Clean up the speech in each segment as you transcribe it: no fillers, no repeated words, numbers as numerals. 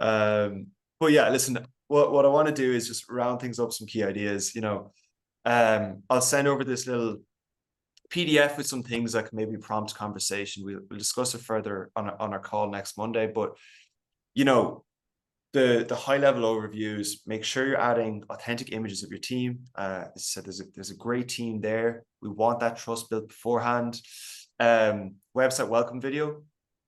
But yeah, listen, what I want to do is just round things up, some key ideas. I'll send over this little PDF with some things that can maybe prompt conversation. We'll discuss it further on our call next Monday. But the high level overviews, make sure you're adding authentic images of your team. As I said, there's a great team there. We want that trust built beforehand. Website welcome video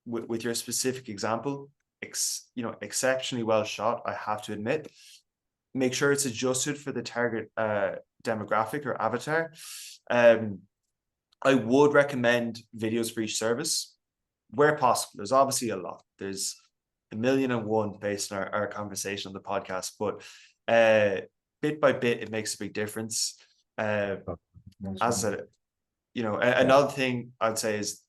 with your specific example, exceptionally well shot, I have to admit. Make sure it's adjusted for the target demographic or avatar. I would recommend videos for each service where possible. There's obviously a lot. There's a million and one based on our conversation on the podcast, but bit by bit, it makes a big difference. As I said, another thing I'd say is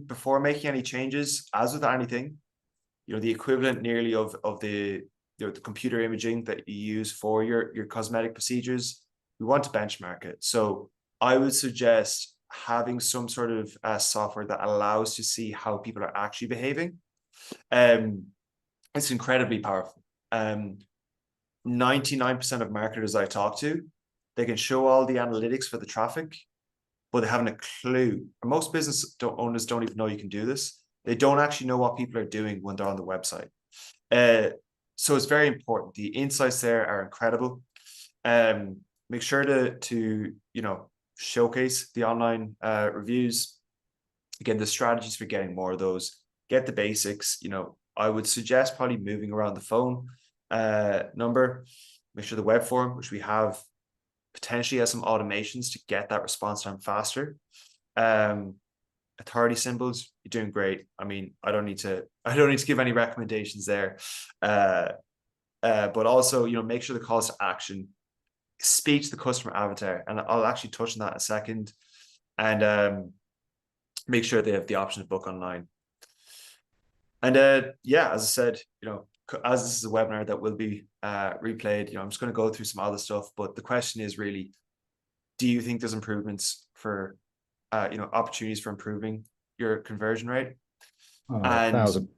before making any changes, as with anything, the equivalent nearly of the computer imaging that you use for your cosmetic procedures, we want to benchmark it. So I would suggest having some sort of software that allows to see how people are actually behaving. It's incredibly powerful. 99% of marketers I talk to, they can show all the analytics for the traffic, but they haven't a clue. Most business owners don't even know you can do this. They don't actually know what people are doing when they're on the website. So it's very important. The insights there are incredible. Make sure to showcase the online reviews. Again, the strategies for getting more of those. Get the basics. I would suggest probably moving around the phone number. Make sure the web form, which we have, potentially has some automations to get that response time faster. Authority symbols, you're doing great. I mean, I don't need to give any recommendations there. But also, make sure the calls to action speak to the customer avatar, and I'll actually touch on that in a second. And make sure they have the option to book online. And as I said, as this is a webinar that will be replayed, I'm just going to go through some other stuff. But the question is really, do you think there's improvements for, opportunities for improving your conversion rate? Oh, and 1,000.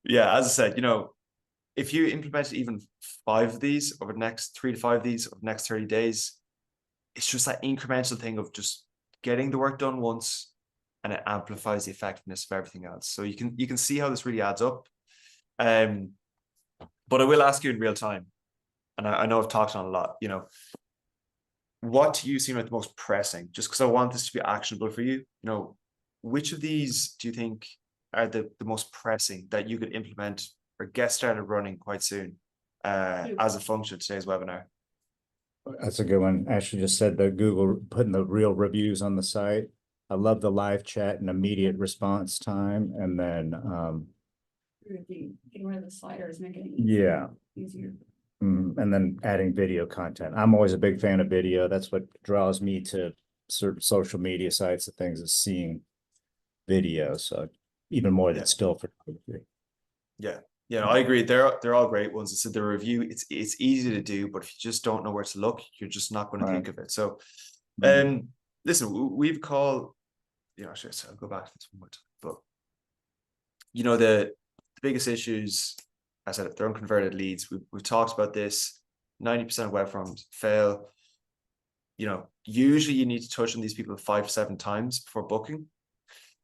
Yeah, as I said, if you implement even 5 of these over the next 3 to 5 of these over the next 30 days, it's just that incremental thing of just getting the work done once, and it amplifies the effectiveness of everything else. So you can see how this really adds up. But I will ask you in real time, and I know I've talked on a lot, what do you seem like the most pressing? Just because I want this to be actionable for you, which of these do you think are the most pressing that you could implement or get started running quite soon as a function of today's webinar? That's a good one. Ashley just said the Google putting the real reviews on the site. I love the live chat and immediate response time. And then getting rid of the sliders, making it easier. And then adding video content. I'm always a big fan of video. That's what draws me to certain social media sites and things, is seeing video. So even more than still photography. Yeah, I agree. They're all great ones. I said the review, it's easy to do, but if you just don't know where to look, you're just not going to think of it. So listen, we've called, sure, so I'll go back to this one more time. But the biggest issues, I said, they're unconverted leads. We've talked about this. 90% of web forms fail. Usually you need to touch on these people 5 to 7 times before booking.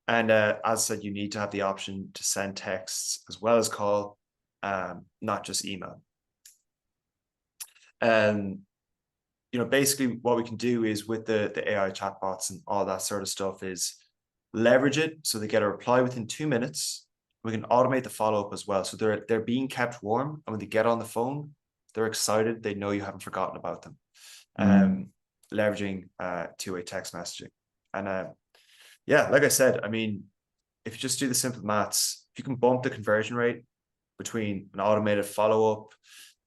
And as I said, you need to have the option to send texts as well as call, not just email. Basically what we can do is with the AI chatbots and all that sort of stuff is leverage it so they get a reply within 2 minutes. We can automate the follow-up as well. So they're being kept warm, and when they get on the phone, they're excited. They know you haven't forgotten about them. Leveraging two-way text messaging. And like I said, I mean, if you just do the simple maths, if you can bump the conversion rate between an automated follow-up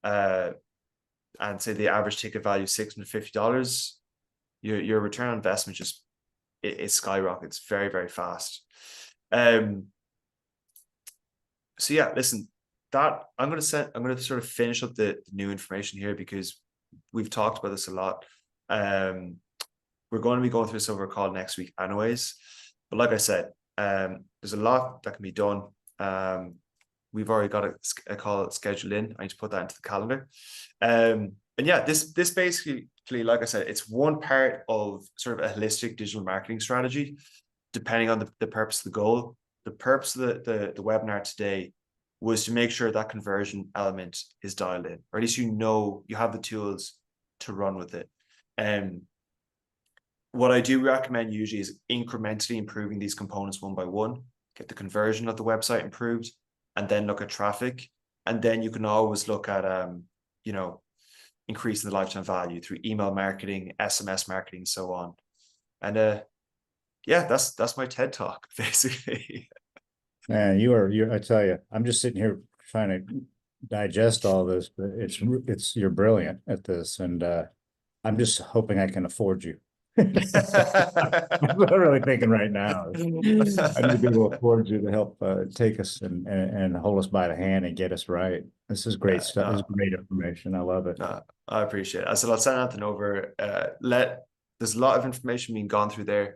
and say the average ticket value is $650, your return on investment just it skyrockets very, very fast. So yeah, listen, that I'm going to sort of finish up the new information here, because we've talked about this a lot. We're going to be going through this over a call next week anyways. But like I said, there's a lot that can be done. We've already got a call scheduled in. I need to put that into the calendar. And yeah, this basically, like I said, it's one part of sort of a holistic digital marketing strategy, depending on the purpose of the goal. The purpose of the webinar today was to make sure that conversion element is dialed in, or at least you have the tools to run with it. What I do recommend usually is incrementally improving these components one by one, get the conversion of the website improved, and then look at traffic. And then you can always look at, increasing the lifetime value through email marketing, SMS marketing, so on. And yeah, that's my TED talk, basically. Man, I tell you, I'm just sitting here trying to digest all this, but you're brilliant at this, and I'm just hoping I can afford you. That's what I'm really thinking right now. I need to be able to afford you to help take us and hold us by the hand and get us right. This is great stuff. This is great information. I love it. I appreciate it. I said I'll send Anthony over. There's a lot of information being gone through there.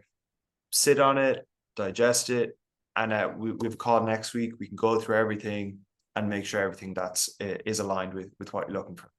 Sit on it, digest it, and we've a call next week. We can go through everything and make sure everything is aligned with what you're looking for.